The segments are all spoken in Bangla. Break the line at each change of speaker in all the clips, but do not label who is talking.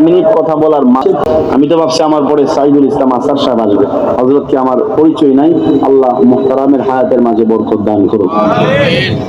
মিনিট কথা বলার মাঝে আমি তো ভাবছি আমার পরে সাইদুল ইসলাম আসার সাহেব আসবে। হযরতকে আমার পরিচয় নাই। আল্লাহ মুহতারামের হায়াতের মাঝে বরকত দান করুন।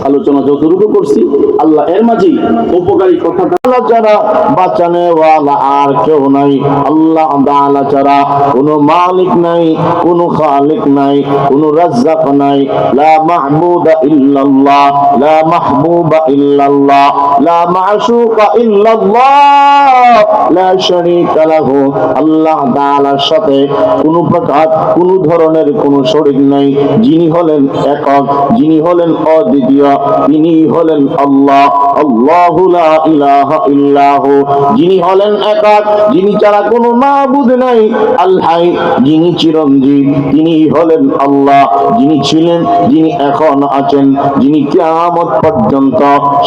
আলোচনা যতটুকু করছি আল্লাহ এর মাঝেই উপকারী কথাটা ছাড়া বাঁচানে ওয়ালা আর কেউ নাই। আল্লাহ তাআলা ছাড়া কোনো মালিক নাই, কোনো খালিক নাই, কোনো রাজ্জাক নাই। লা মাহবুদা ইল্লাল্লাহ, লা মাহবুবা ইল্লাল্লাহ, লা মাশুকা ইল্লাল্লাহ, লা শারীকা লাহু। আল্লাহ তাআলার সাথে কোনো প্রকার কোনো ধরনের কোনো শরীক নাই। যিনি হলেন একক, যিনি হলেন অদ্বিতীয়, তিনি হলেন আল্লাহ। আল্লাহু লা ইলাহা ইল্লাহু, যিনি হলেন একক, যিনি ছাড়া কোনো মাবুদ নাই। আল হাই, যিনি চিরঞ্জীব, তিনি হলেন আল্লাহ। যিনি ছিলেন, যিনি এখন আছেন, যিনি কিয়ামত পর্যন্ত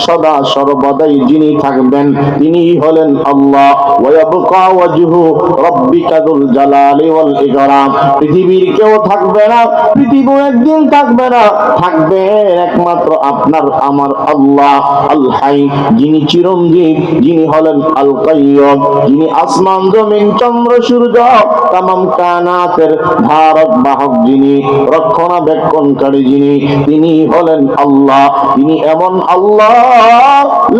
সদা সর্বদাই যিনি থাকবেন, তিনি হলেন আল্লাহ। ওয়া ইয়াবকা ওয়াজহু রাব্বিকা যুল জালালি ওয়াল ইকরাম। পৃথিবীর কেউ থাকবে না, পৃথিবী একদিন থাকবে না, থাকবে একমাত্র আপনার আমার আল্লাহ। আল হাই, যিনি চিরঞ্জীব, যিনি হলেন আল কাইয়্যুম, যিনি আসমান জমিন চন্দ্র সূর্য তামাম কায়নাতের ধারক বাহক, যিনি রক্ষণাবেক্ষণকারী, যিনি তিনি হলেন আল্লাহ। তিনি এমন আল্লাহ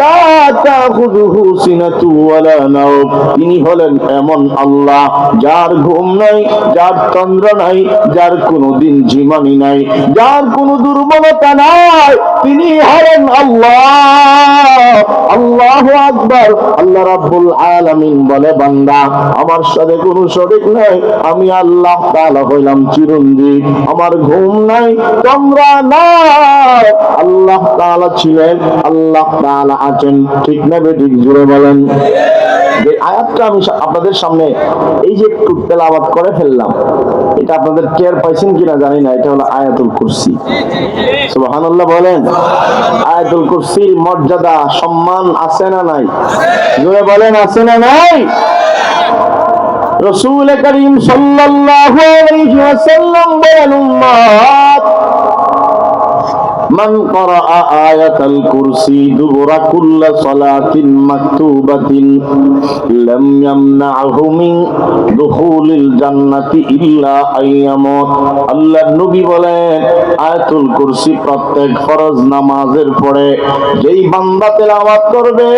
লা তাখুযুহু সিনাতু ওয়ালা নাওম। তিনি হলেন এমন আল্লাহ যার ঘুম নাই, যার তন্দ্রা নাই, যার কোনদিন ঝিমানি নাই, যার কোনো দুর্বলতা নাই। তিনি হলেন আল্লাহ। আল্লাহু আকবার। আল্লাহ রাব্বুল আলামিন বলে, বান্দা আমার সাথে কোনো শরীক নাই, আমি আল্লাহ তাআলা হইলাম চিরঞ্জীব। আমার ঘুম নাই, তন্দ্রা নাই। আল্লাহ তাআলা ছিলেন, আল্লাহ তাআলা আছেন। ঠিক না বেঠিক? জোরে বলেন। যে আয়াতটা আমি আপনাদের সামনে এই যে একটু তেলাওয়াত করে ফেললাম, এটা আপনাদের টের পাইছেন কিনা জানি না। এটা হলো আয়াতুল কুরসি। সুবহানাল্লাহ বলেন। আয়াতুল কুরসির মর্যাদা সম্মান আছে না নাই? জোরে বলেন, আছে না নাই? রাসূল করিম সাল্লাল্লাহু আলাইহি ওয়াসাল্লাম বলেন, উম্মত মান ক্বারা আয়াতাল কুরসি দুবুরা কুল্লি সালাতিন মাকতুবাতিন লাম ইয়ামনাহু মিন দুখুলিল জান্নাতি ইল্লা আইয়ামুত। আল্লাহর নবী বলেন, আয়াতুল কুরসি প্রত্যেক ফরজ নামাজের পরে যেই বান্দা তেলাওয়াত করবে,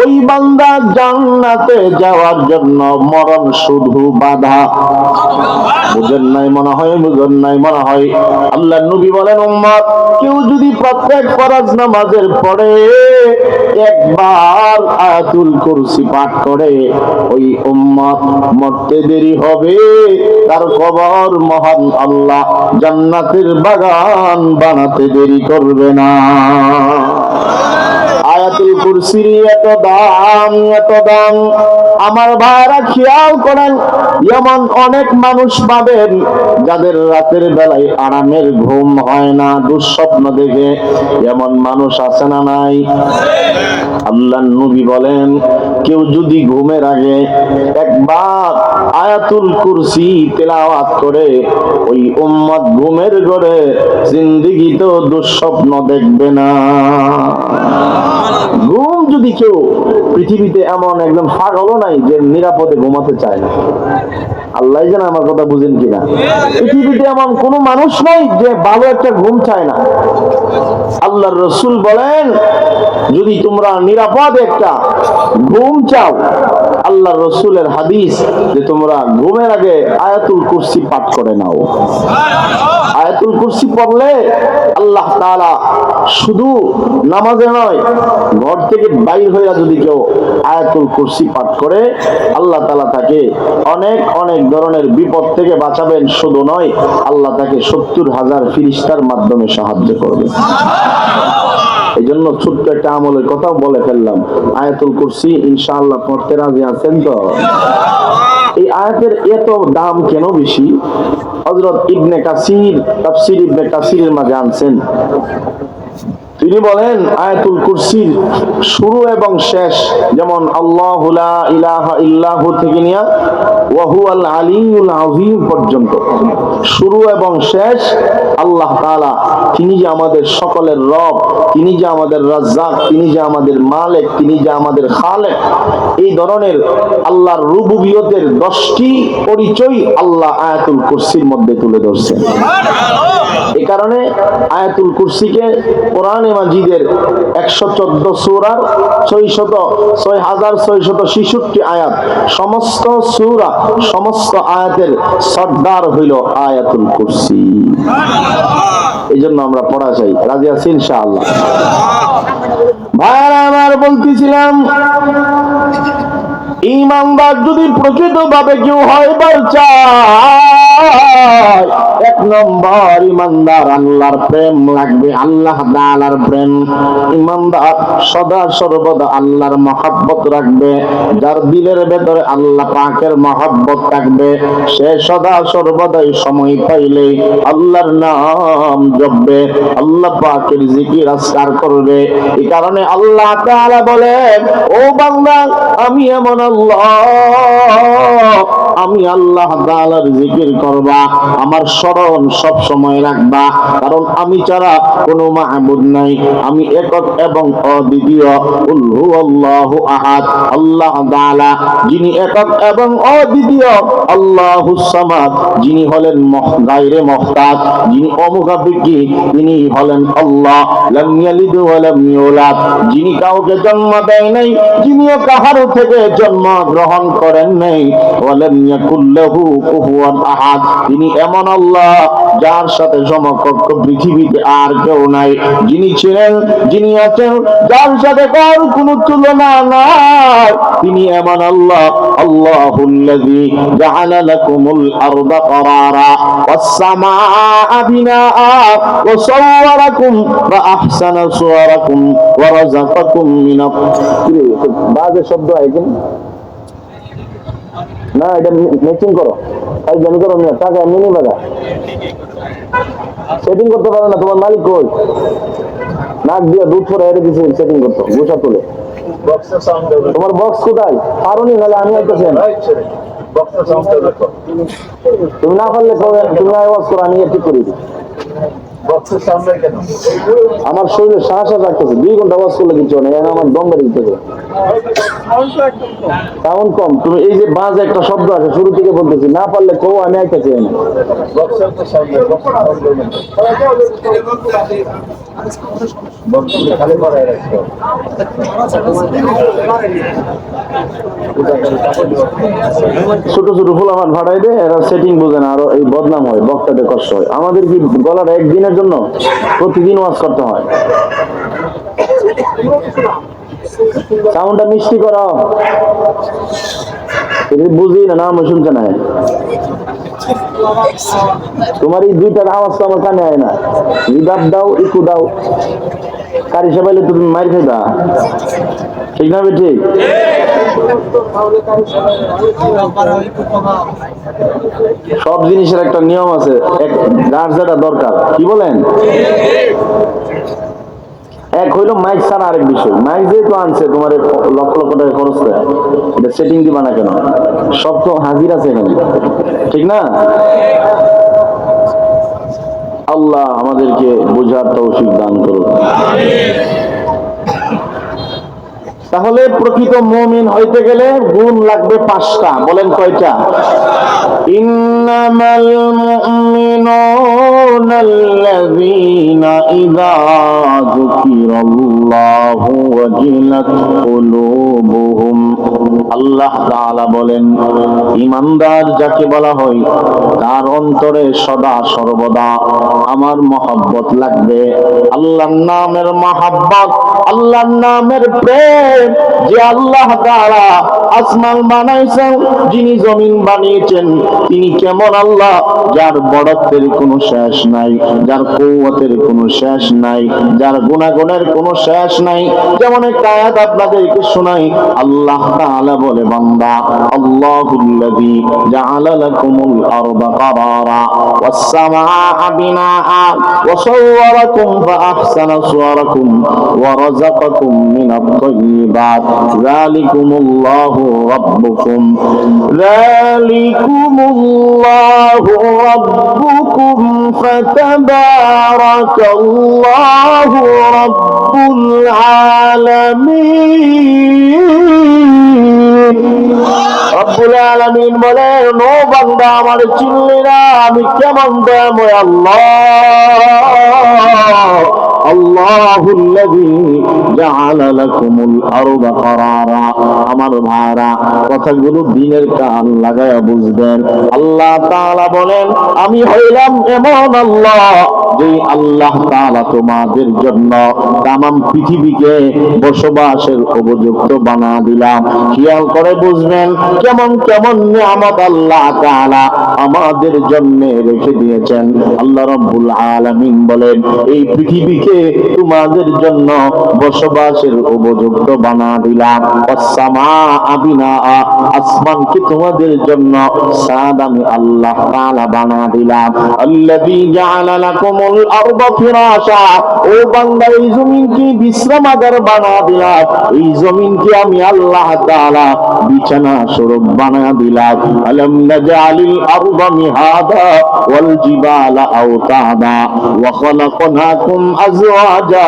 ওই বান্দা জান্নাতে যাওয়ার জন্য মরণ শুধু বাধা। বুঝেন নাই মনে হয়, বুঝেন নাই মনে হয়। আল্লাহর নবী বলেন, উম্মত কেউ যদি প্রত্যেক ফরজ নামাজের পরে একবার আয়াতুল কুরসি পাঠ করে, ওই উম্মত মরতে দেরি হবে, তার কবর মহান আল্লাহ জান্নাতের বাগান বানাতে দেরি করবে না। আয়াতুল কুরসির এত দাম, এত দাম। আমার ভাইরা খেয়াল করেন, এমন অনেক মানুষ পাবেন যাদের রাতের বেলায় আরামের ঘুম হয় না, দুঃস্বপ্ন দেখে। এমন মানুষ আছে না নাই? আল্লাহর নবী বলেন, কেউ যদি ঘুমের আগে একবার আয়াতুল কুরসি তেলাওয়াত করে, ওই উম্মত ঘুমের ঘরে জিন্দেগিতেও দুঃস্বপ্ন দেখবে না। ঘুম যদি কেউ, পৃথিবীতে এমন একজন পাগলও নাই যে নিরাপদে ঘুমাতে চায় না। আল্লাহ জানে আমার কথা বুঝেন কিনা। পৃথিবীতে এমন কোন মানুষ নাই যে ভালো একটা ঘুম চায় না। আল্লাহর রাসূল বলেন, যদি তোমরা নিরাপদ একটা ঘুম চাও, আল্লাহর রাসূলের হাদিস যে তোমরা ঘুমের আগে আয়াতুল কুরসি পাঠ করে নাও। আয়াতুল কুরসি পড়লে আল্লাহ তাআলা শুধু নামাজে নয়, ঘর থেকে বাইর হইয়া যদি কেউ আয়াতুল কুরসি পাঠ করে, আল্লাহ তাআলা তাকে অনেক অনেক ধরনের বিপদ থেকে বাঁচাবেন। শুধু নয়, আল্লাহ তাকে 70,000 ফেরেশতার মাধ্যমে সাহায্য করবে। এই জন্য ছোট্ট একটা আমলের কথাও বলে ফেললাম। আয়াতুল কুরসি ইনশাআল্লাহ পড়তে রাজি আছেন তো? এই আয়াতের এত দাম কেন বেশি? হযরত ইবনে কাসির তাফসীর ইবনে কাসিরের মাঝে আনছেন, তিনি বলেন আয়াতুল কুরসির শুরু এবং শেষ যেমন আল্লাহু লা ইলাহা ইল্লাহু থেকে নিয়ে ওয়া হুয়াল আলিয়্যুল আযীম পর্যন্ত শুরু এবং শেষ আল্লাহ তাআলা, তিনি যে আমাদের সকলের রব, তিনি যে আমাদের রাজ্জাক, তিনি যে আমাদের মালিক, তিনি যে আমাদের খালেক, এই ধরনের আল্লাহর রুবুবিয়তের 10টি পরিচয় আল্লাহ আয়াতুল কুরসির মধ্যে তুলে ধরছেন। এই কারণে আয়াতুল কুরসিকে কোরআনে মাজিদের 114 সূরার 6666 আয়াত, সমস্ত সূরা সমস্ত আয়াতের সর্দার হইল আয়াতুল কুরসি। এই জন্য আমরা পড়া চাই। রাজি আছি ইনশাআল্লাহ? ভাইরা আমার, বলতেছিলাম ঈমানদার যদি প্রকৃতভাবে কেউ হইবার চায়, 1 নম্বর ঈমানদার আল্লাহর প্রেম লাগবে, আল্লাহ তাআলার প্রেম। ঈমানদার সদা সর্বদা আল্লাহর মহব্বত রাখবে। যার দিলের ভেতরে আল্লাহ পাকের মহব্বত থাকবে, সে সদা সর্বদাই সময় পাইলে আল্লাহর নাম জপবে, আল্লাহ পাকের জিকির আজকার করবে। এই কারণে আল্লাহ তাআলা বলেন, ও বান্দা, আমি এমন আল্লাহ, আমি আল্লাহ তাআলার জিকির করবা, আমার স্মরণ সব সময় রাখবা, কারণ আমি ছাড়া কোনো মাহবুদ নাই, আমি একক এবং অদ্বিতীয়। কুল হুয়াল্লাহু আহাদ, আল্লাহ তাআলা যিনি একক এবং অদ্বিতীয়, আল্লাহুস সামাদ যিনি হলেন গায়রে মুহতাজ, যিনি অমুখাপেক্ষী, তিনি হলেন আল্লাহ। লাম ইয়ালিদ ওয়া লাম ইউলাদ, যিনি কাউকে জন্ম দেয় নাই, যিনিও কাহারো থেকে জন্ম গ্রহণ করেন নাই। ওয়ালাম ইয়াকুল লাহু কুফুয়ান আহাদ, তিনি এমন আল্লাহ যার সাথে সমকক্ষ পৃথিবীতে আর কেউ নাই। যিনি ছিলেন, যিনি আছেন, যার সাথে কার কোনো তুলনা নাই, তিনি এমন আল্লাহ। আল্লাহুল্লাযী জাআলা লাকুমুল আরদা ক্বারারা ওয়াস সামাআ বিনাআ ওয়া সাওয়ারাকুম ওয়া আহসানা সুওয়ারাকুম ওয়া রাযাকাকুম মিনাত বাজে শব্দ আইছেন না, এটা ম্যাচিং করো, তাই জানি করো না, টাকা এমনি নিয়ে বাগা সেটিং করতে পারো না। তোমার মালিক কই? নাক দিয়ে দুধ পরে এর কিছু সেটিং করতো, গোসা তুলে। তোমার বক্স কোথায়? পারোনি, নাহলে আমি আইতেছি। তুমি না পারলে তুমি আওয়াজ করো, আমি ঠিক করে দিই। আমার শরীরে শ্বাস রাখতেছে, 2 ঘন্টা ওয়াজ করলে কিছু নেই, আমার দম বেড়ে দিতে সাউন্ড কম। তুমি এই যে বাজে একটা শব্দ আছে, শুরু থেকে বলতেছি, না পারলে কও, আমি আইতেছি। ছোট ছোট ফুলাফান ভাড়াই দে, এরা সেটিং বোঝে না, আরো এই বদনাম হয়, বক্তাতে কষ্ট হয়। আমাদের কি গলার একদিনের জন্য প্রতিদিন ওয়াজ করতে হয়? সাউন্ডটা মিষ্টি করো, বুঝি না, নাম শুনছে না। তোমার এই 2টার আওয়াজ তো আমার কানে হয় না। রিভার্ব দাও, ইকো দাও, কারি সাবাইলে তুমি মার খাইবা, ঠিক না? ঠিক। সব জিনিসের একটা নিয়ম আছে, যার যেটা দরকার। কি বলেন? এক হইল মাইক ছাড়া আরেক বিষয়। মাইক যেহেতু আনছে, তোমার লক্ষ লক্ষ টাকা খরচ করে, এটা সেটিং দিবা না কেন? সব তো হাজির আছে এখানে, ঠিক না? আল্লাহ আমাদেরকে বোঝার তৌফিক দান করুন। তাহলে প্রকৃত মুমিন হইতে গেলে গুণ লাগবে 5টা। বলেন কয়টা? ইন্নামাল মুমিনুনা আল্লাযীনা ইযা যুকিরাল্লাহু ওয়াজিলাত কুলুবুহুম। আল্লাহ তাআলা বলেন, ঈমানদার যাকে বলা হয়, তার অন্তরে সদা সর্বদা আমার মহব্বত লাগবে। আল্লাহর নামের মহব্বত, আল্লাহর নামের প্রেম। যে আল্লাহ তাআলা আসমান বানাইছেন, যিনি জমিন বানিয়েছেন, তিনি কেমন আল্লাহ, যার বড়ত্বের কোনো শেষ নাই, যার কুওয়াতের কোনো শেষ নাই, যার গুণাগুণের কোনো শেষ নাই। যেমন একটা আয়াত আপনাদেরকে শোনাই, আল্লাহ তাআলা দিয়া বলে বান্দা আল্লাহুল্লাযী জাআলা লাকুমুল আরদা কারারা ওয়াস সামাআ বিনাআ ওয়া সাওওয়ারাকুম ফাআহসানা সুওয়ারাকুম ওয়া রাযাকাকুম মিনাত তাইয়্যিবাত যালিকুমুল্লাহু রাব্বুকুম রাব্বুকুম ফাতাবারাকাল্লাহু রাব্বুল আলামিন। রব্বুল আলামিন বলেন, ও বান্দা আমার চিনলি না আমি কেমন দয়াময় আল্লাহ। আল্লাহুল্লাযী জাআলা লাকুমুল আরদা কারারা। আমার ভাইরা কথাগুলো দিনের কান লাগায়া বুঝবেন। আল্লাহ তাআলা বলেন, আমি হইলাম এমন আল্লাহ যে আল্লাহ তাআলা তোমাদের জন্য তামাম পৃথিবীকে বসবাসের উপযুক্ত বানা দিলাম। খেয়াল করে বুঝবেন কেমন কেমন নিয়ামত আল্লাহ তাআলা আমাদের জন্য রেখে দিয়েছেন। আল্লাহ রাব্বুল আলামিন বলেন, এই পৃথিবীকে তোমাদের জন্য বসবাসের উপযুক্ত বানা দিলাম। ওয়াসসামাআ বিনাআ, আসমানকে তোমাদের জন্য ছাদ আমি আল্লাহ তাআলা বানা দিলাম। আল্লাযী জাআলা লাকুমুল আরদা ফিরাশা, ও বান্দা এই জমিনকে বিশ্রামাগার বানা দিলাম। এই জমিনকে আমি আল্লাহ তাআলা বিছানা স্বরূপ বানা দিলাম। আলাম নাজআলিল আরদা মিহাদা ওয়াল জিবালা আওতাদা ওয়া খালাকনাকুম আজওয়াজা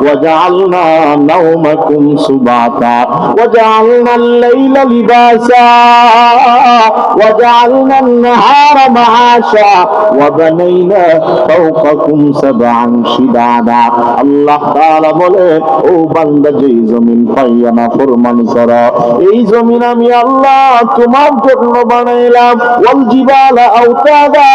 ওয়া জাআলনা নাওমাকুম সুবাতা ওয়া জাআলনাল লাইলা লিবাসা ওয়া জাআলনান নাহারা মাআশা ওয়া বানাইনা ফাওকাকুম সাবআন শিদাদা। আল্লাহ তাআলা বলে, ও বান্দা যে জমিন পাইয়া নাফরমানি করো, এই জমিন আমি আল্লাহ তোমার জন্য বানাইলাম। ওয়াল জিবালা আওতাদা,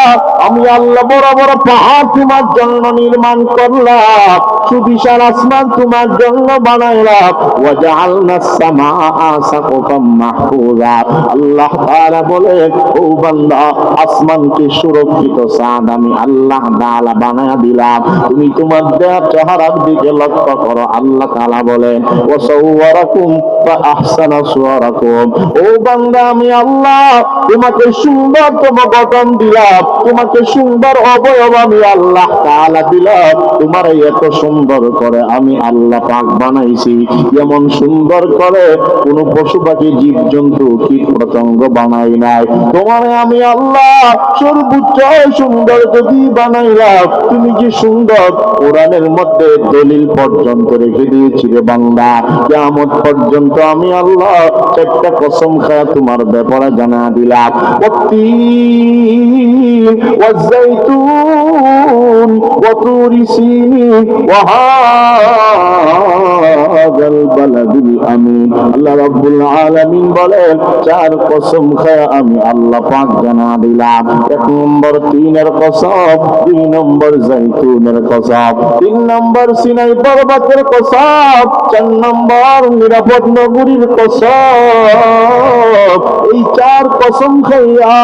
আমি আল্লাহ বড় বড় পাহাড় তোমার জন্য নির্মাণ করলাম। সুবিশাল আসমান তোমার জন্য বানাইলাম। ওয়া জাআলনাস সামাআ সাকফাম মাহফুজা। আল্লাহ তাআলা বলে, ও বান্দা আসমানকে সুরক্ষিত ছাদ আমি আল্লাহ তাআলা বানায়া দিলাম। তুমি তোমার চেহারার দিকে লক্ষ্য করো। আল্লাহ তাআলা বলেন, ওয়া সাওওয়ারাকুম ফাআহসানা সুওয়ারাকুম। ও বান্দা আমি আল্লাহ তোমাকে সুন্দরতম গঠন দিলাম, তোমাকে সুন্দর অবয়ব আমি আল্লাহ তাআলা দিলাম। তোমার এত সুন্দর করে আমি আল্লাহ পাক বানাইছি, যেমন সুন্দর করে কোন পশু পাখি জীব জন্তু কীট পতঙ্গ বানাই নাই। তোমার আমি আল্লাহ সর্বোচ্চ সুন্দর যদি বানাইলাম। তুমি কি সুন্দর কোরআনের মধ্যে দলিল পর্যন্ত রেখে দিয়েছি রে বান্দা। কিয়ামত পর্যন্ত আমি আল্লাহ একটা কসম খায়া তোমার ব্যাপারে জানা দিলাম। ওয়াত্তিন ওয়াজ্জাইতুন ওয়া তুরি সিনিন ওয়া হাযাল বালাদিল আমিন। আল্লাহ রাব্বুল আলামিন বলেন, চার কসম খায়া আমি আল্লাহ পাক জানা দিলাম। এক নম্বর তিনের কসম, দুই নম্বর জাইতুনের কসম, তিন নম্বর সিনাই পর্বতের কসম, চার নম্বর নিরাপদ নগরীর কসম। এই চার কসম খাইয়া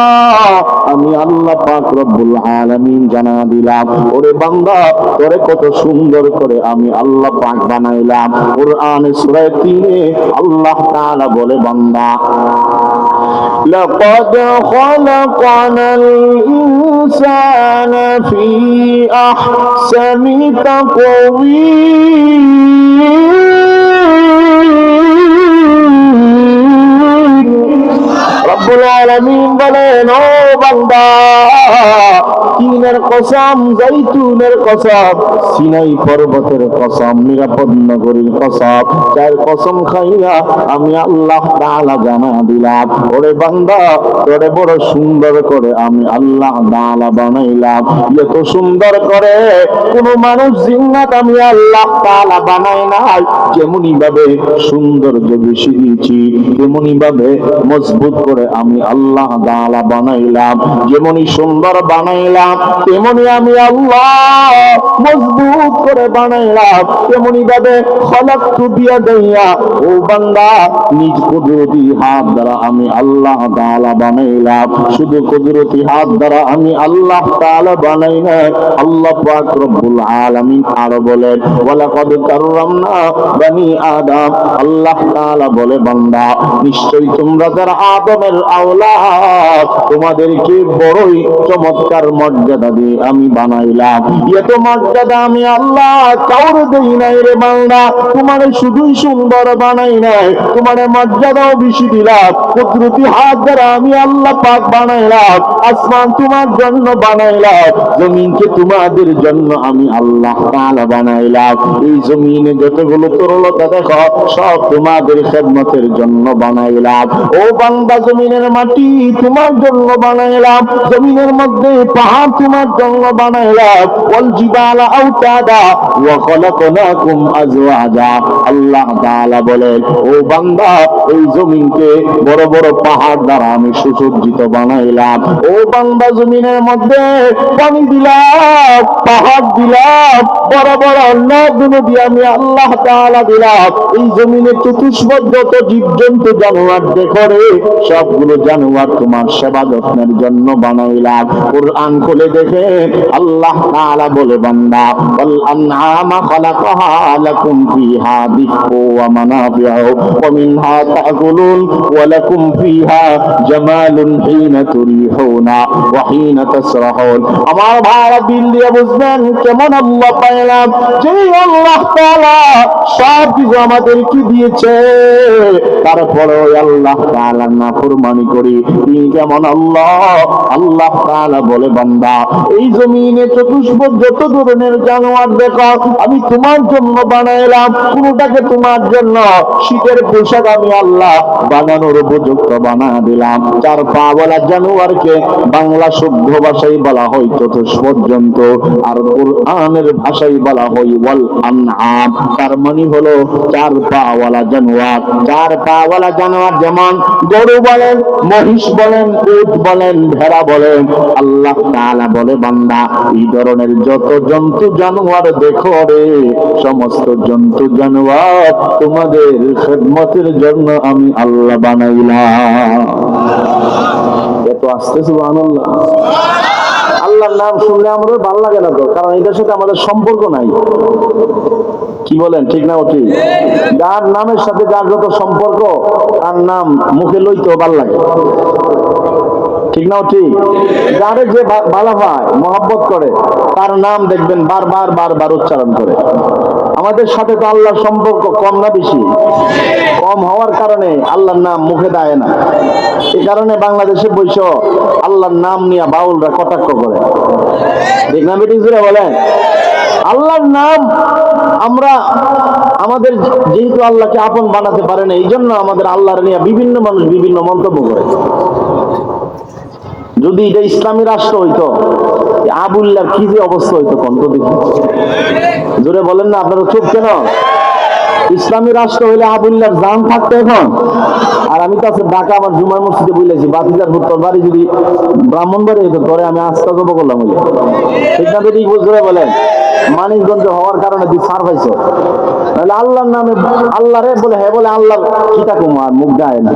আমি আল্লাহ পাক রব্বুল আলামিন জানা দিলাম, ওরে বান্দা তোরে কত সুন্দর করে আমি আল্লাহ পাক বানাইলাম। কুরআনে সূরা 3 আল্লাহ তাআলা বলে, বান্দা লাকাদ খালাকনাল ইনসানা ফি আহসানি তাকওয়িম। রব্বুল আলামিন বলেন, ও বান্দা তিনের কসম, জাইতুনের কসম, সিনাই পর্বতের কসম, নিরাপদ নগরীর কসম, চার কসম খাইয়া আমি আল্লাহ তাআলা জানা দিলাম, ওরে বান্দা তোরে বড় সুন্দর করে আমি আল্লাহ তাআলা বানাইলাম। এত সুন্দর করে কোন মানুষ জিন্নাত আমি আল্লাহ তাআলা বানাই নাই। যেমনি ভাবে সৌন্দর্য বেশি দিয়েছি, তেমনি ভাবে মজবুত করে আমি আল্লাহ তাআলা বানাইলাম। যেমনি সুন্দর বানাইলাম তেমনি আমি আল্লাহ মজবুত করে বানাইলাম। তেমনি ভাবে খলাকতু বিয়াদাইয়া, ও বান্দা নিজ কুদরতি হাত দ্বারা আমি আল্লাহ তাআলা বানাইলাম। শুধু কুদরতি হাত দ্বারা আমি আল্লাহ তাআলা বানাই না, আল্লাহ পাক রব্বুল আলামিন আরো বলেন ওয়ালাকাদ কাররামনা বনি আদম। আল্লাহ তাআলা বলে বান্দা নিশ্চয়ই তোমরা যারা আদমের আওলাদ তোমাদেরকে বড়ই চমৎকার মর্যাদা দিয়ে আমি বানাইলাম। এত মর্যাদা আমি আল্লাহ কাউরে দেই নাই রে বান্দা। তোমার শুধুই সুন্দর বানাই নাই, তোমার মর্যাদাও বেশি দিলাম। কুদরতি হাত দ্বারা আমি আল্লাহ পাক বানাইলাম। আসমান তোমার জন্য বানাইলাম, জমিনকে তোমাদের জন্য আমি আল্লাহ তাআলা বানাইলাম। এই জমিনে যতগুলো তরলতা দেখো সব তোমাদের খেদমতের জন্য বানাইলাম। ও বান্দা জমিনের মাটি তোমার জন্য বানাইলাম, জমিনের মধ্যে পাহাড় তোমার জন্য বানাইলাম। ওয়াল জিবালা আওতাদা ওয়া খলাকনাকুম আজওয়াজা। আল্লাহ তাআলা বলেন ও বান্দা এই জমিনকে বড় বড় পাহাড় দ্বারা আমি সুসজ্জিত বানাইলাম। ও বান্দা জমিনের মধ্যে পানি দিলাম, পাহাড় দিলাম, বড় বড় নদ-নদী আমি আল্লাহ তাআলা দিলাম। এই জমিনে চতুষ্পদ যত জীবজন্তু জানোয়ার দেখো রে, সবগুলো জানোয়ার তোমার সেবা যত্নের জন্য বানাইলাম। কুরআন খুলে দেখে আল্লাহ তাআলা বলে বান্দা ওয়াল আনআমা খালাকাহা লাকুম ফিহা দিফউ ওয়া মানাফিউ ওয়া মিনহা তাকুলুন ওয়া লাকুম ফিহা জামালুন হিনা তুরিহুনা ওয়া হিনা তাসরাহুন। আমার ভাইরা দিল দিয়ে বুঝবেন কেমন আল্লাহ পাইলাম, যে আল্লাহ তাআলা সব কিছু আমাদেরকে দিয়েছে, তারপরে আল্লাহ তাআলার নাফরমানি করি তিনি কেমন আল্লাহ। আল্লাহ তাআলা বলে বান্দা এই জমিনে চতুষ্পদ যত ধরনের জানোয়ার দেখো আমি তোমার জন্য বানাইলাম, কোনটাকে তোমার জন্য শীতের পোশাক আমি আল্লাহ বানানোর উপযুক্ত বানা দিলাম। চার পা ওয়ালা জানোয়ারকে বাংলা শুদ্ধ ভাষায় বলা হয় চতুষ্পদ জন্তু, আর কুরআনের ভাষায় বলা হয় ওয়াল আনআম। তার মানে হলো চার পা ওয়ালা জানোয়ার। চার পা ওয়ালা জানোয়ার যেমন গরু বলেন, মহিষ বলেন, উট বলেন, ভেড়া বলেন। আল্লাহ তাআলা বলে বান্দা এই ধরনের যত জন্তু জানোয়ার দেখো রে, সমস্ত জন্তু জানোয়ার তোমাদের খেদমতের জন্য আমি আল্লাহ বানাইলাম। এত আসতে সুবহানাল্লাহ। আল্লাহর নাম শুনলে আমাদের ভালো লাগে না তো, কারণ এটার সাথে আমাদের সম্পর্ক নাই। কি বলেন ঠিক না? ঠিক। যার নামের সাথে যার যত সম্পর্ক তার নাম মুখে লইতেও ভালো লাগে, ঠিক না? ঠিক। যারে যে ভালো হয় মহব্বত করে তার নাম দেখবেন বারবার বারবার উচ্চারণ করে। আমাদের সাথে তো আল্লাহর সম্পর্ক কম না বেশি? কম হওয়ার কারণে আল্লাহর নাম মুখে দেয় না। এই কারণে বাংলাদেশে বৈশ আল্লাহর নাম নিয়ে বাউলরা কটাক্ষ করে, ঠিক না? মিটিং জুড়ে বলেন আল্লাহর নাম আমরা আমাদের যেহেতু আল্লাহকে আপন বানাতে পারে না, এই জন্য আমাদের আল্লাহর নিয়ে বিভিন্ন মানুষ বিভিন্ন মন্তব্য করে। যদি এটা ইসলামী রাষ্ট্র হইতো আবুল্লার কি যে অবস্থা হইতো কন্ত দেখি, জোরে বলেন না আপনারা চুপ কেন? ইসলামী রাষ্ট্র হইলে আবুল্লার জান থাকতো এখন। আর আমি তো আছে ঢাকা আমার জুমার মসজিদে বলেছি বাতিজার ভুট্টোর বাড়ি যদি ব্রাহ্মণ বাড়ি হইতো পরে আমি আস্থা জব করলাম হইলে, ঠিক না? বেটি জোরে বলেন মানিকগঞ্জ হওয়ার কারণে তুই সার পাইছো, তাহলে আল্লাহর নামে আল্লাহ রে বলে হ্যাঁ বলে আল্লাহর কিতা কুমার মুখ দেয় না,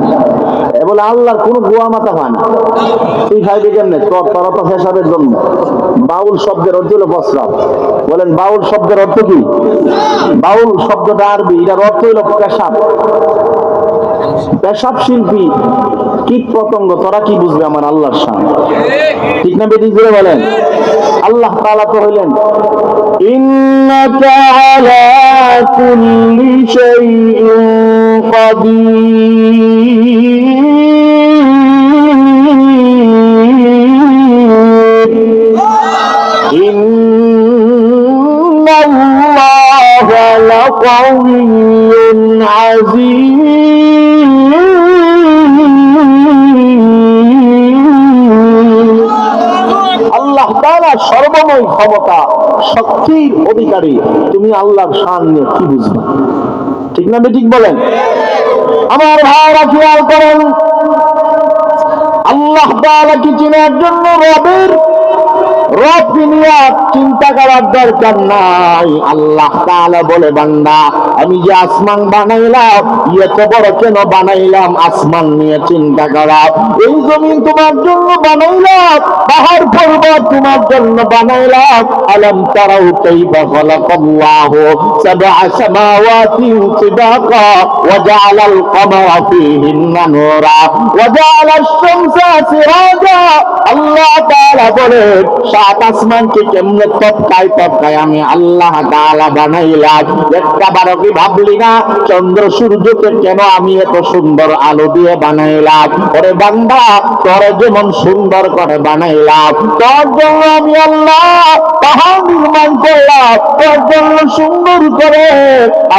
এ বলে আল্লাহর কোনো গোয়া মাথা হয় না। তুই খাইবি কেমনে? তোর তো ফেসাবের জন্য। বাউল শব্দের অর্থ হলো প্রস্রাব। বলেন বাউল শব্দের অর্থ কি? বাউল শব্দটা আরবি, এটার অর্থ হলো পেশাব। পেশাব শিল্পী কীট পতঙ্গ, তোরা কি বুঝবে আমার আল্লাহর শান, ঠিক না? বেটি জুড়ে বলেন আল্লাহ তাআলা তো হইলেন ইন্নাকা আলা কুল্লি শাইইন কাদির, ইন্নাল্লাহা লাকাওয়িয়্যুন আযীজ। সর্বময় ক্ষমতা শক্তির অধিকারী, তুমি আল্লাহর শান নিয়ে কি বুঝবে, ঠিক না? ঠিক বলেন আমার ভাইরা খেয়াল করেন আল্লাহ তাআলাকে চেনার জন্য রব নিয়ে চিন্তা করার দরকার নাই। আল্লাহ তাআলা বলে, বান্দা আমি যে আসমান বানাইলাম, এত বড় কেন বানাইলাম আসমান নিয়ে চিন্তা করা। এই জমিন তোমার জন্য বানাইলাম, পাহাড় পর্বত তোমার জন্য বানাইলাম। আলাম তারাউ কাইফা খালাকাল্লাহু সাবআ সামাওয়াতি তিবাকা ওয়া জাআলাল কামারা ফীহিন্না নূরা ওয়া জাআলাশ শামসা সিরাজা। আল্লাহ তাআলা বলে, সাত আসমানকে কেমনে তপকায় আমি আল্লাহ তাআলা বানাইলাম। একবারও কি ভাবলি না চন্দ্র সূর্যকে কেন আমি এত সুন্দর আলো দিয়ে বানাইলাম? ওরে বান্দা, তোর যেমন সুন্দর করে বানাইলাম, তোর জন্য আমি আল্লাহ পাহাড় নির্মাণ করলাম, তোর জন্য সুন্দর করে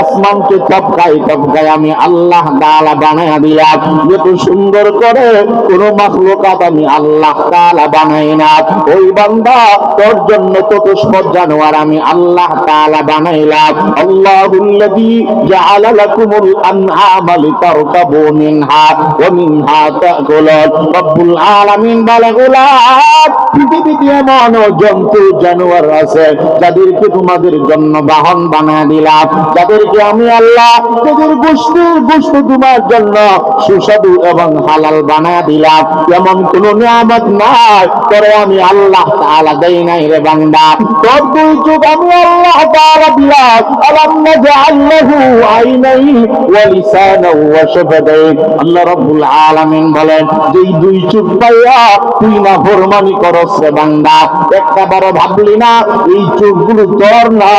আসমানকে তপকায় আমি আল্লাহ তাআলা বানাইয়া দিলাম। এত সুন্দর করে কোন মাখলুকাত আমি আল্লাহ তাআলা বানাই না। ওই বান্দা, তোর জন্য চতুষ্পদ জানোয়ার আমি আল্লাহ তাআলা বানাইলাম। আল্লাহুল্লাযী জাআলা লাকুমুল আনআমা লিতারকাবু মিনহা ওয়া মিনহা তাকুলুন। রব্বুল আলামিন বলে, গোলাম, পৃথিবীতে এমন জন্তু জানোয়ার আছে যাদেরকে তোমাদের জন্য বাহন বানায় দিলাম, যাদেরকে আমি আল্লাহ তাদের গোশত তোমার জন্য সুস্বাদু এবং হালাল বানায় দিলাম। এমন কোন নিয়ামত নাই করে আমি আল্লাহ তাআলা দেই নাই রে বান্দা। তোর দুই চোখ আমি আল্লাহ তাআলা দিলাম। আলাম নাজআল লাহু আইনাইন ওয়া লিসানান ওয়া শাফাতাইন। আল্লাহ রাব্বুল আলামিন বলেন, যেই দুই চোখ পাইয়া তুই না ফরমানি করছ রে বান্দা, একবারও ভাবলি না এই চোখগুলো তোর না,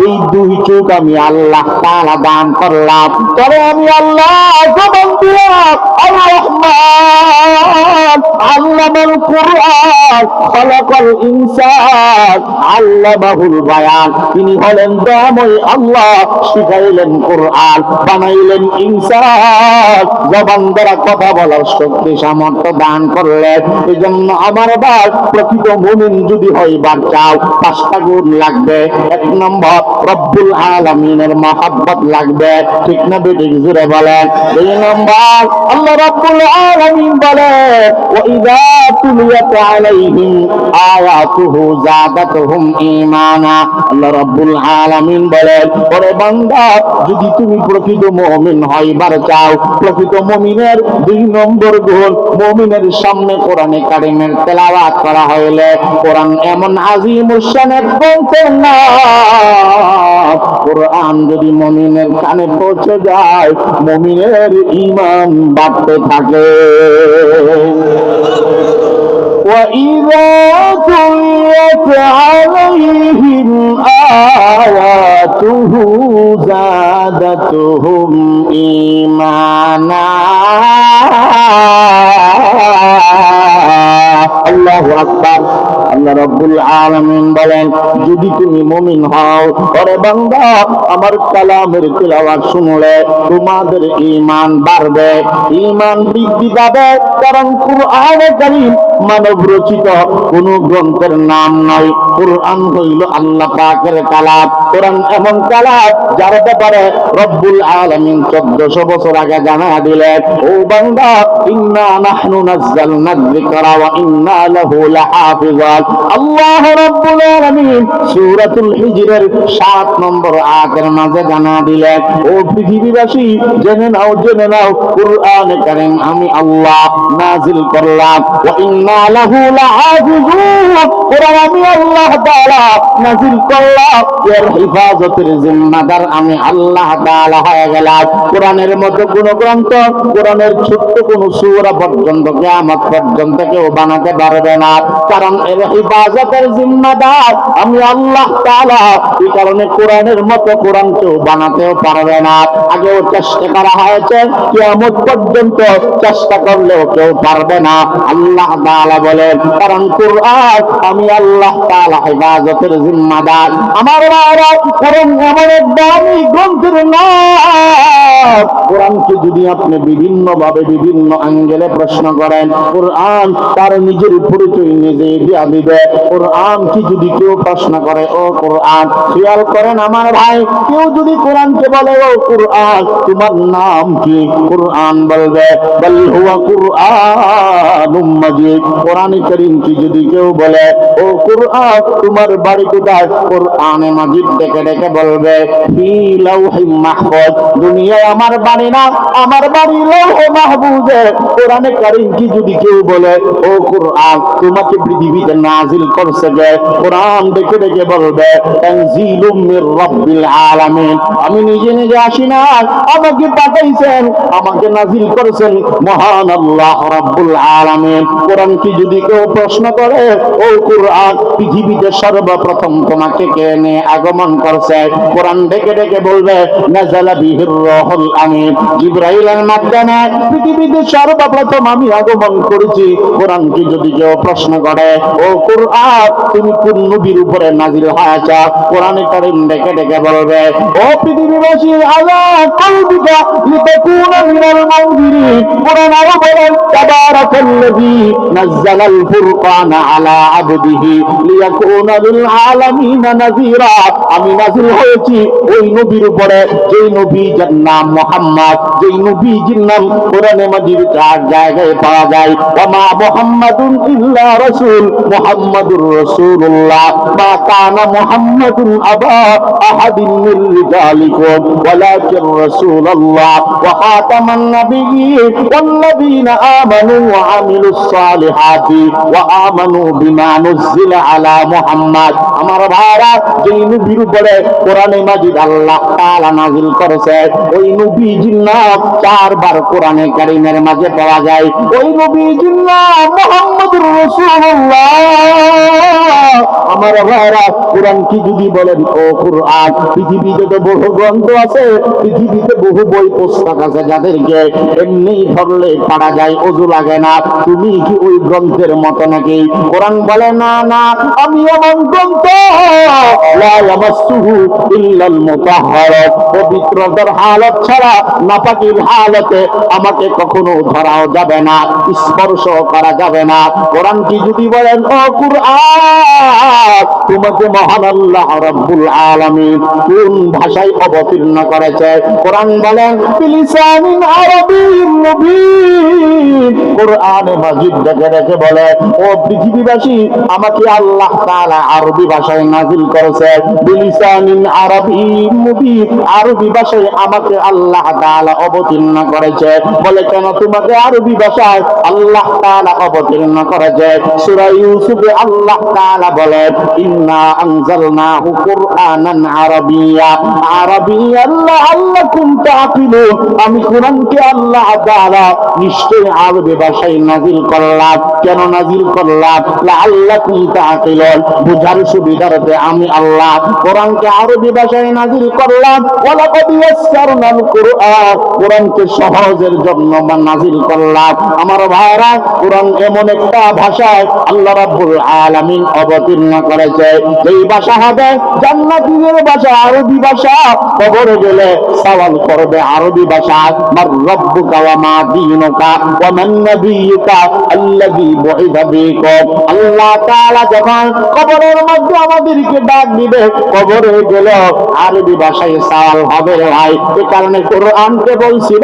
এই দুই চোখ আমি আল্লাহ তাআলা দান করলাম তবে আমি আল্লাহ জবান দিলাম। আর রহমান আল্লামাল কুরআন খালাকাল ইনসান আল্লামাহুল বায়ান। তিনি হলেন দয়াময় আল্লাহ, শিখাইলেন কোরআন, বানাইলেন ইনসান, জবান দ্বারা কথা বলার শক্তি সামর্থ্য দান করলেন। এই জন্য আমার ভাই, প্রকৃত মুমিন যদি হইবার চাও পাঁচটা গুণ লাগবে। এক নম্বর, রব্বুল আলামিনের মহব্বত লাগবে, ঠিক না বেঠিক জুড়ে বলেন? দুই নম্বর, আল্লাহ রব্বুল আলামিন বলেন, ওয়া ইযা তুলিয়াত আলাইহিম আয়াতুহু যাদাতুহুম ঈমানা। আল্লাহ রব্বুল আলামিন বলেন, ওরে বান্দা, যদি তুমি প্রকৃত মুমিন হইবার চাও, প্রকৃত মুমিনের দুই নম্বর গুণ, মুমিনের সামনে কোরআনে কারীমের তেলাওয়াত করা হইলে কোরআন এমন আজিমুশ শানের গ্রন্থের নাম, কোরআন যদি মুমিনের কানে পৌঁছে যায় মুমিনের ঈমান বাড়তে থাকে। وَإِذَا تُلِيَتْ عَلَيْهِمْ آيَاتُهُ زَادَتْهُمْ إِيمَانًا। আল্লাহু আকবার। আল্লাহ রাব্বুল আলামিন বলেন, যদি তুমি মুমিন হও, ওরে বান্দা, আমার কালামের তিলাওয়াত শুনলে তোমাদের ঈমান বাড়বে, ঈমান বৃদ্ধি পাবে। কারণ কুরআনে কারীম মানব রচিত কোন গ্রন্থের নাম নয়। কুরআন হইল আল্লাহ পাকের কালাম। কোরআন এমন কালাম যার ব্যাপারে রব্বুল আলামিন 1400 বছর আগে জানা দিলেন, ও বান্দা, ইন্না নাহনু নাযালনা যিকরা ওয়া ইন্না লাহু লাহাফিজান। আল্লাহ রাব্বুল আলামিন সূরাতুল হিজরের 7 নম্বর আয়াতের মাঝে জানা দিলেন, ও পৃথিবীবাসী, জেনে নাও কুরআনে কারীম আমি আল্লাহ নাযিল করলাম। ওয়া ইন্না লাহু লাহাফিজুন। কোরআন আমি আল্লাহ তাআলা নাযিল করলাম, এর হেফাজতের জিম্মাদার আমি আল্লাহ তাআলা হয়ে গেলাম। কোরআনের মতো কোন গ্রন্থ, কোরআনের ছোট্ট কোন সূরা পর্যন্ত কিয়ামত পর্যন্ত কেউ বানাতে পারবে না, কারণ এর হেফাজতের জিম্মাদার আমি আল্লাহ তাআলা। এই কারণে কোরআনের মতো কোরআন কেউ বানাতেও পারবে না। আগেও চেষ্টা করা হয়েছে, কিয়ামত পর্যন্ত চেষ্টা করলেও কেউ পারবে না, আল্লাহ তাআলা বলেন। কারণ কোরআন আমি আল্লাহ তাআলা হেফাজতের জিম্মাদার। আমার ভাইরা, কোরআন এমন এক দামি গ্রন্থের নাম, কোরআনকে যদি আপনি বিভিন্ন ভাবে বিভিন্ন অ্যাঙ্গেলে প্রশ্ন করেন, কোরআন তার নিজের পরিচয় নিজে দিয়া দিবে। কোরআন কি যদি কেউ প্রশ্ন করে, ও কোরআন, খেয়াল করেন আমার ভাই, কেউ যদি কোরআনকে বলে, ও কোরআন তোমার নাম কি, কোরআন বলবে, বল হুয়া কুরআনুম মাজিদ কোরআন কারীম কি যদি কেউ বলে ও কুরআন তোমার বাড়ি কোথায়, কোরআনে মাজিদ ডেকে ডেকে বলবে ফি লাউহিম মাহফুজ, দুনিয়ায় আমার বাড়ি না, আমার বাড়ি লৌহে মাহফুজে। কোরআনে কারীম কি যদি কেউ বলে ও কুরআন তোমাকে পৃথিবীতে নাজিল করছে কে, কোরআন ডেকে ডেকে বলবে তানজিলুম মির রাব্বিল আলামিন, আমি নিজে নিজে আসি না, আমাকে পাঠাইছেন, আমাকে নাজিল করেছেন মহান আল্লাহ রাব্বুল আলামিন। কোরআন কি যদি কেউ প্রশ্ন করে ও কুরআন পৃথিবীতে সর্বপ্রথম তোমাকে কে নিয়ে আগমন করছে, কোরআন ডেকে ডেকে বলবে নাযালা বিহির রূহুল আমিন, জিবরাইলের মাধ্যমে পৃথিবীতে সর্বপ্রথম আমি আগমন করেছি। কোরআন কি যদি কেউ প্রশ্ন করে ও কুরআন তুমি কোন নবীর উপরে নাজিল হয়েছ, কোরআনে কারীম ডেকে ডেকে বলবে ও পৃথিবীবাসী আলা কলবিকা লিতাকুনা মিনাল মুনজিরিন। কোরআন আরো বলেন তাবারাকাল্লাযী নাযালাল ফুরকানা আলা আবদিহি লিয়াকুনা লিল আলামিনা নাযীরা, আমি নাযিল হয়েছি ওই নবীর উপরে যেই নবীর নাম মুহাম্মদ, যেই নবীর নাম কোরআনে মাজিদ 4 জায়গায় পাওয়া যায়। ওয়া মা মুহাম্মাদুন ইল্লা রাসূল, মুহাম্মাদুর রাসূলুল্লাহ, মা কানা মুহাম্মাদুন আবা আহাদিন মির রিজালিকুম ওয়ালাকিন রাসূলুল্লাহ ওয়া খাতামান নাবিয়্যিন ওয়াল্লাযীনা আমানু ওয়া আমিলুস সালিহাতি ওয়া আমানু বিমা নুজিলা আলা মুহাম্মদ। আমার ভাইরা যেই নবীর উপরে কোরআনে মাজিদ আল্লাহ তাআলা নাযিল করেছে ওই নবীর নাম 4 বার কোরআনে কারীমের মাঝে পাওয়া যায়। ওই নবীর নাম মুহাম্মদুর রাসূলুল্লাহ। আমার ভাইরা কোরআন কি যদি বলেন ও কুরআন পৃথিবীতে তো বহু গ্রন্থ আছে, পৃথিবীতে বহু বই পুস্তক আছে যাদেরকে এমনি ধরলে পারা যায়, ওযু লাগে না, তুমি কি ওই গ্রন্থের মতো নাকি? কোরআন বলে না না, আমি এমন গ্রন্থ লা ইয়ামাসসুহু ইল্লাল মুতাহহারাত, পবিত্রতার হালত ছাড়া নাপাকির হালতে আমাকে কখনো ধরাও যাবে না, স্পর্শ করা যাবে না। কোরআন কি যদি বলেন ও কুরআন তোমাকে মহান আল্লাহ রাব্বুল আলামিন কোন ভাষায় অবতীর্ণ করেছে? কোরআন বলেন বিলিসানিন আরাবিয়্যিন মুবিন। কোরআনে মাজিদ ডেকে ডেকে বলে ও পৃথিবীবাসী আমাকে আল্লাহ তাআলা আরবি ভাষায় নাযিল করেছে, বিলিসানিন আরাবিয়্যিন মুবিন, আরবি ভাষায় আমাকে আল্লাহ তাআলা অবতীর্ণ করেছে। বলে কেন তোমাকে আরবি ভাষায় আল্লাহ তাআলা অবতীর্ণ করেছে? সূরা ইউসুফে আল্লাহ তাআলা বলে ইন্না আনজালনাহু কুরআনান আরাবিয়্যা, আরাবিয়্যান লাআল্লাকুম তাআকিলুন, আমি কোরআনকে আল্লাহ তাআলা নিশ্চয়ই আরবি ভাষায় নাযিল করলাম। কেন নাযিল করলাম? লাআল্লাকুম তাআকিলুন, বুঝার সুবিধার্থে আমি আল্লাহ কোরআনকে আরবি ভাষায় নাযিল করলাম। ওয়ালাকাদ ইয়াসসারনাল কুরআন, কোরআনকে সহজের জন্য নাযিল করলাম। আমার ভাইরা কোরআন এমন একটা ভাষায় আল্লাহ রাব্বুল আলামিন অবতীর্ণ করেছে এই ভাষা হবে জান্নাতীদের ভাষা, আরবি ভাষা। কবরে গেলে সওয়াল করবে আরবি ভাষা, মার রাব্বুকা ওয়া মা দীনুকা ওয়া মান নাবিয়্যুকা আল্লাযী বুইসা বিকুম। আল্লাহ তাআলা যখন কবরের মধ্যে আমাদেরকে ডাক দিবে, কবরে গেলে আরবি ভাষায় সওয়াল হবে ভাই। এই কারণে কোরআনকে বলছিল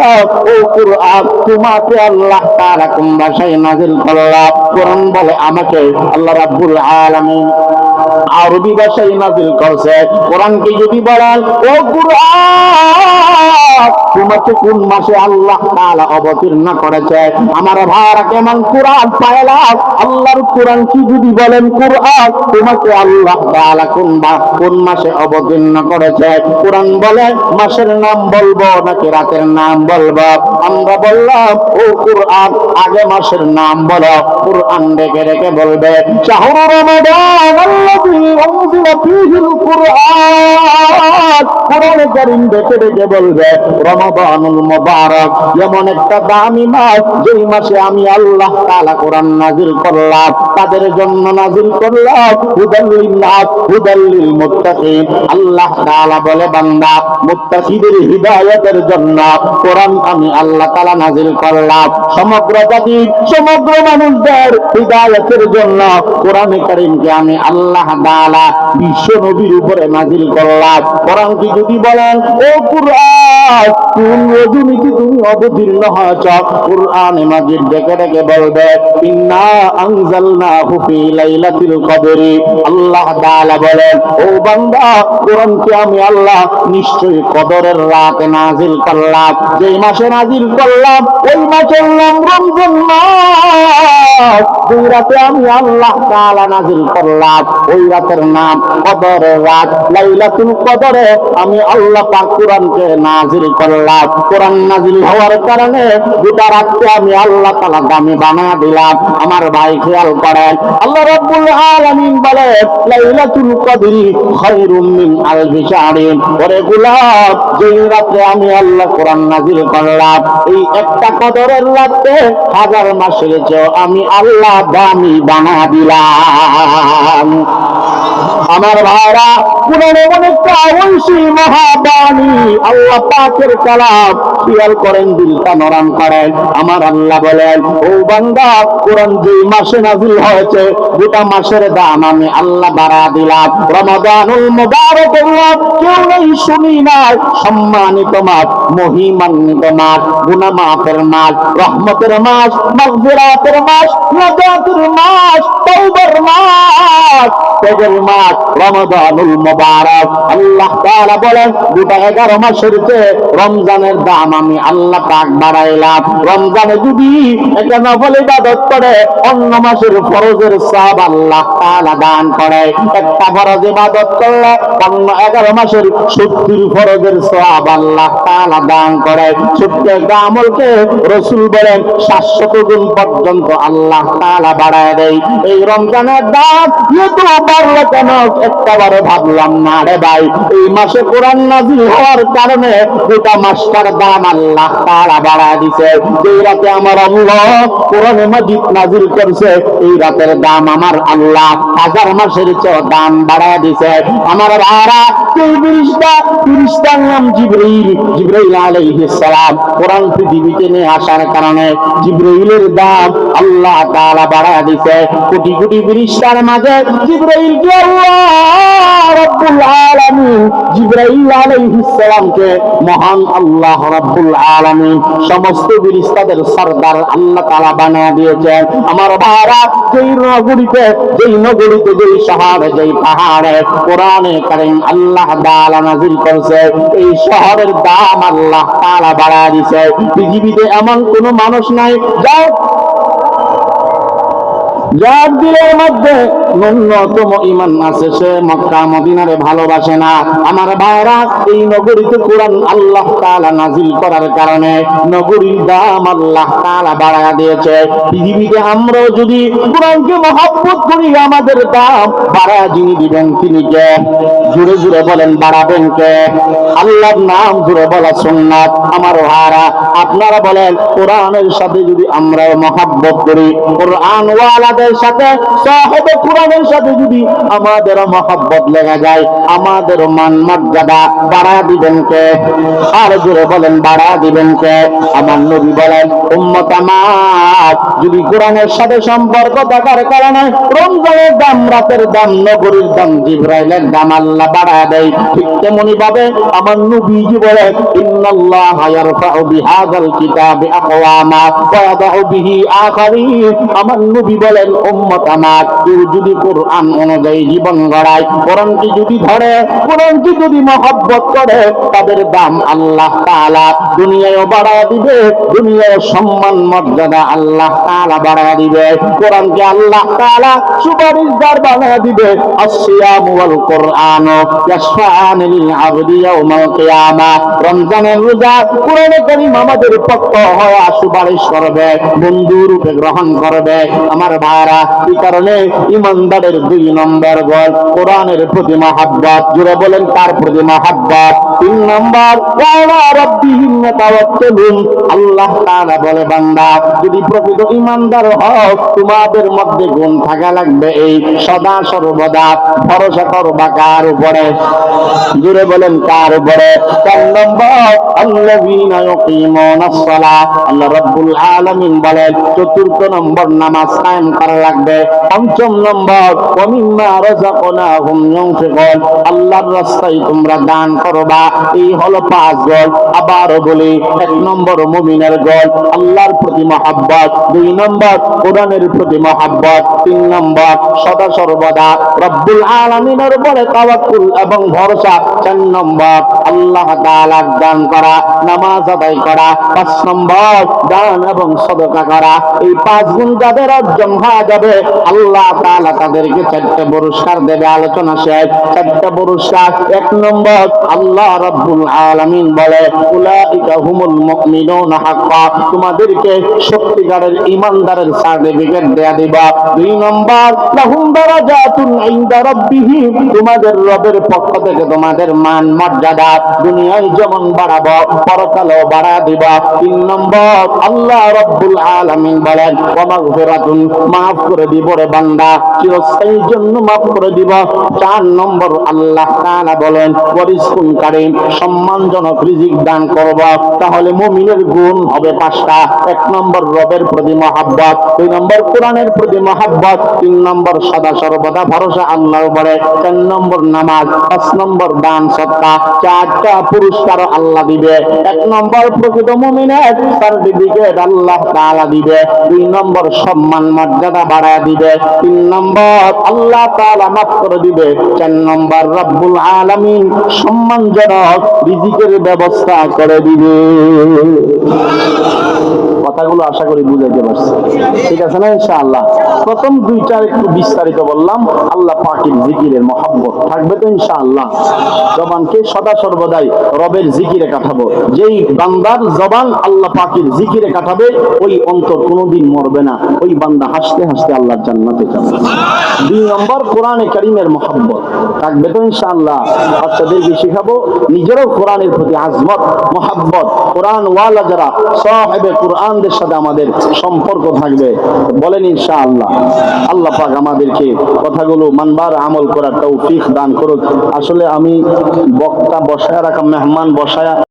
ও কুরআন তোমাকে আল্লাহ তাআলা কোন ভাষায় নাযিল করলেন? কোরআন বলে আমাকে আল্লাহ রাব্বুল আলামিন আরবি ভাষায় নাযিল করেছে। কোরআনকে যদি বলেন ও কুরআন তোমাকে কোন মাসে আল্লাহ তাআলা অবতীর্ণ করেছে? আমার ভাইরা কেমন কোরআন পাইলাম? আল্লাহর কোরআন কি যদি বলেন কুরআন তোমাকে আল্লাহ তাআলা কোন মাসে অবতীর্ণ করেছে? কোরআন বলে মাসের নাম বলবো নাকি রাতের নাম বলবো? আমরা বললাম ও কুরআন আগে মাসের নাম বলো। কুরআন ডেকে ডেকে বলবে শাহরু রমাদান আল্লাযী উনজিলা ফীহিল কুরআন। কোরআন কারীম ডেকে ডেকে বলবে রমাদানুল মুবারক, এমন একটা দামি মাস যেই মাসে আমি আল্লাহ তাআলা কোরআন নাযিল করলাম, তাদের জন্য নাযিল করলাম হুদাল লিন-নাস হুদাল লিল মুত্তাকিন। আল্লাহ তাআলা বলে বান্দা মুত্তাকিদের হিদায়াতের জন্য কোরআন আমি আল্লাহ তাআলা নাযিল করলাম, সমগ্র জাতি সমগ্র মানুষদের হিদায়াতের জন্য কোরআনে কারীমকে আমি আল্লাহ তাআলা বিশ্ব নবীর উপরে নাযিল করলাম। কোরআন কি যদি বলেন ও কুরআন কোন রজনীতি তুমি অবতীর্ণ হয়েছ? কুরআনে মাজিদ ডেকে ডেকে বলবে ইন্না আনজালনাহু ফি লাইলাতুল কদরি। আল্লাহ তাআলা বলেন, ও বান্দা, কোরআনকে আমি আল্লাহ নিশ্চয়ই কদরের রাতে নাজিল করলাম। যেই মাসে নাজিল করলাম ওই মাসের নাম রমজান মাস। যেই রাতে আমি আল্লাহ তাআলা নাজিল করলাম ওই রাতের নাম কদরের রাত, লাইলাতুল কদরে আমি আল্লাহ পাক কোরআনকে নাজিল করলাম। কোরআন নাজিল হওয়ার কারণে গোটা রাতকে আমি আল্লাহ তাআলা দামি বানা দিলাম। আমার ভাই খেয়াল করেন, আল্লাহ রাব্বুল আলামিন বলে লাইলাতুল কদরি খায়রুম মিন আলফি শাহরিন। ওরে গোলাম, যেই রাতে আমি আল্লাহ কোরআন নাজিল করলাম এই একটা কদরের রাতে হাজার মাসের চেয়ে আমি আল্লাহ দামি বানা দিলাম। আমার ভাইরা, কোরআনে অনেকটা ঐশী মহাবাণী আল্লাহ পাকের কালাম। খেয়াল করেন, দিলটা নরম করেন। আমার আল্লাহ বলেন, ও বান্দা, কোরআন যেই মাসে নাজিল হয়েছে গোটা মাসের দাম আমি আল্লাহ বাড়া দিলাম। রমাদানুল মুবারকের রাত কেউ নেই শুনি নাই, সম্মানিত মাস, মহিমান্বিত মাস, গুনাহ মাফের মাস, রহমতের মাস, মাগফিরাতের মাস, নাজাতের মাস, তওবার মাস, তেজের মাস রমাদানুল মুবারক। আল্লাহ তাআলা বলেন গোটা 11 মাসের চেয়ে রমজানের দাম আমি আল্লাহ পাক বাড়াইলাম। রমজানে যদি একটা নফল ইবাদত করে অন্য মাসের ফরজের সওয়াব আল্লাহ তাআলা দান করে। একটা ফরজ ইবাদত করলে অন্য 11 মাসের 70 ফরজের সওয়াব আল্লাহ তাআলা দান করে। ছোট্ট একটা আমলকে রাসূল বলেন 700 গুণ পর্যন্ত আল্লাহ তাআলা বাড়ায় দেয়। এই রমজানের দাম এত বাড়লো কেন একবারে ভাবলাম না রে ভাই। এই মাসে কোরআন নাজিল হওয়ার কারণে গোটা মাসটার দাম আল্লাহ তাআলা বাড়ায় দিয়েছে। যেই রাতে আমার আল্লাহ কোরআনে মাজিদ নাজিল করছে এই রাতের দাম আমার আল্লাহ হাজার মাসের চেয়ে দাম বাড়ায় দিয়েছে। আমার ভাইরা, এই ফেরেশতার নাম জিবরাইল। জিবরাইল আলাইহিস সালাম কোরআন পৃথিবীতে নিয়ে আসার কারণে জিবরাইলের দাম আল্লাহ তাআলা বাড়ায় দিয়েছে। কোটি কোটি ফেরেশতার মাঝে জিবরাইল কে আল্লাহ রাব্বুল আলামিন জিবরাইল আলাইহিস সালামকে মহান আল্লাহ রাব্বুল আলামিন সমস্ত ফেরেশতাদের সরদার আল্লাহ তাআলা বানায় দিয়েছেন। আমার ভাইরা, যেই নগরীতে যেই শহরে যেই পাহাড়ে কোরআনে কারীম আল্লাহ তাআলা নাযিল করছে এই শহরের দাম আল্লাহ তাআলা বাড়ায় দিয়েছে। পৃথিবীতে এমন কোন মানুষ নাই যার দিলের মধ্যে ন্যূনতম ঈমান আছে সে মক্কা মদিনারে ভালোবাসে না। আমার ভাইরা, এই নগরীতে কোরআন আল্লাহ তাআলা নাজিল করার কারণে নগরীর দাম আল্লাহ তাআলা বাড়ায়া দিয়েছে। পৃথিবীতে আমরাও যদি কোরআনকে মহব্বত করি আমাদের দাম বাড়ায়া যিনি দিবেন তিনি কে? জোরে জোরে বলেন, বাড়াবেন কে? আল্লাহর নাম জোরে বলা সুন্নাত। আমার ভাইরা, আপনারা বলেন কোরআনের সাথে যদি আমরা মহব্বত করি, কোরআন ওয়ালাদের সাথে সাহেবে কোরআনের সাথে যদি আমাদের মহব্বত লেগে যায় আমাদের মান মর্যাদা বাড়া দিবেন কে? আর জোরে বলেন, বাড়া দিবেন কে? আমার নবী বলেন উম্মত আমার যদি কোরআনের সাথে সম্পর্ক থাকার কারণে রমজানের দাম, রাতের দাম, নগরীর দাম, জিবরাইলের দাম আল্লাহ বাড়া দেয়, ঠিক তেমনি ভাবে আমার নবীজি বলেন ইন্নাল্লাহা ইয়ারফাউ বিহাযাল কিতাবি আকওয়ামা ওয়া ইয়াদাউ বিহি আখারিন। আমার নবী বলেন উম্মত আমার কেউ যদি কোরআন অনুযায়ী জীবন গড়ায়, কোরআনকে যদি ধরে, কোরআনকে যদি মহব্বত করে তাদের দাম আল্লাহ তাআলা দুনিয়ায়ও বাড়ায় দিবে, দুনিয়ায় সম্মান মর্যাদা আল্লাহ তাআলা বাড়ায় দিবে। কোরআনকে আল্লাহ তাআলা সুপারিশদার বানায় দিবে। আসসিয়াম ওয়াল কোরআন ইয়াশফাআন লিল আবদি ইয়াউমাল কিয়ামা। রমজানের রোজা কোরআনে কারীম আমাদের পক্ষ হয়ে সুপারিশ করবে, বন্ধু রূপে গ্রহণ করবে। আমার ভাইরা, এই কারণে ইমানদারের 2 নম্বর গুণ কোরআনের প্রতি মহব্বত। জোরে বলেন, তার প্রতি মহব্বত। 3 নম্বর ওয়া রাব্বিহিম ইয়াতাওয়াক্কালুন। আল্লাহ তাআলা বলে বান্দা যদি প্রকৃত ইমানদার হও তোমাদের মধ্যে গুণ থাকা লাগবে এই সদা সর্বদা ভরসা করবা কার উপরে? জোরে বলেন, কার উপরে? 4 নম্বর আল্লাযীনা ইয়াকিমুনাস সালাহ। আল্লাহ রাব্বুল আলামিন বলেন 4th নম্বর নামাজ কায়েম করা লাগবে। পঞ্চম নম্বর, ওয়া মিম্মা রাযাকনাহুম ইউনফিকুন, আল্লাহর রাস্তায় তোমরা দান করবা। এই হলো 5 গুণ। আবারও বলি, 1 নম্বর মুমিনের গুণ আল্লাহর প্রতি মহব্বত, 2 নম্বর কোরআনের প্রতি মহব্বত, 3 নম্বর সদা সর্বদা রব্বুল আলামিনের উপরে তাওয়াক্কুল এবং ভরসা, 4 নম্বর আল্লাহ তাআলার দান করা, নামাজ আদায় করা, 5 নম্বর দান এবং সদকা করা। এই 5 গুণ যাদের অর্জন হয়ে যাবে, আল্লাহ তাআলা তাদেরকে 4টা পুরস্কার দেবে। আলোচনা শেষ। 4টা পুরস্কার। 1 নম্বর, আল্লাহ রাব্বুল আলামিন বলে, উলাইকা হুমুল মুমিনুনা হাক্কা, তোমাদেরকে সত্যিকারের ঈমানদারের সার্টিফিকেট দেয়া দিবা। 2 নম্বর, লাহুম দারাজাতুন ইনদা রাব্বিহিম, তোমাদের রবের পক্ষ থেকে তোমাদের মান মর্যাদা দুনিয়ায় যেমন বাড়াবো, পরকালেও বাড়া দিবা। 3 নম্বর, আল্লাহ রাব্বুল আলামিন বলেন, ওয়া মাগফিরাতুন, মাফ করে দিব রে বান্দা, চিরস্থায়ীর জন্য মাফ করে দিব। 4 নম্বর, আল্লাহ তাআলা বলেন, ওয়া রিজকুন কারীম, সম্মানজনক রিজিক দান করব। তাহলে মুমিনের গুণ হবে 5টা। 1 নম্বর রবের প্রতি মহব্বত, 2 নম্বর কোরআনের প্রতি মহব্বত, 3 নম্বর সদা সর্বদা ভরসা আল্লাহর উপরে, 4 নম্বর নামাজ, 5 নম্বর দান সদকা। 4টা পুরস্কার আল্লাহ দিবে। 1 নম্বর প্রকৃত মুমিনের সার্টিফিকেট আল্লাহ তাআলা দিবে। 2 নম্বর সম্মান মর্যাদা বাড়ায় দিবে। 3 নম্বর আল্লাহ তাআলা মাফ করে দিবে। 4 নম্বর রব্বুল আলামিন সম্মানজনক রিজিকের ব্যবস্থা করে দিবে। কথাগুলো আশা করি বুঝাইতে পারছি, ঠিক আছে না? ইনশাআল্লাহ প্রথম 2টা একটু বিস্তারিত বললাম। আল্লাহ পাকের জিকিরের মহব্বত থাকবে তো ইনশাআল্লাহ। জবানকে সদা সর্বদাই রবের জিকিরে কাটাবো। যেই বান্দার জবান আল্লাহ পাকের জিকিরে কাটাবে, ওই অন্তর কোনোদিন মরবে না। ওই বান্দা হাসতে হাসতে আল্লাহর জান্নাতে যাবে। 2 নম্বর কোরআনে কারীমের মহব্বত থাকবে তো ইনশাআল্লাহ। বাচ্চাদেরকে শেখাবো, নিজেরও কোরআনের প্রতি আজমত মহব্বত, কোরআন ওয়ালা যারা সাহেবে কোরআনদের সাথে আমাদের সম্পর্ক থাকবে। বলেন ইনশাআল্লাহ। আল্লাহ পাক আমাদেরকে কথাগুলো মানবার আমল করার তৌফিক দান করুক। আসলে আমি বক্তা বসায় রাখা, মেহমান বসায়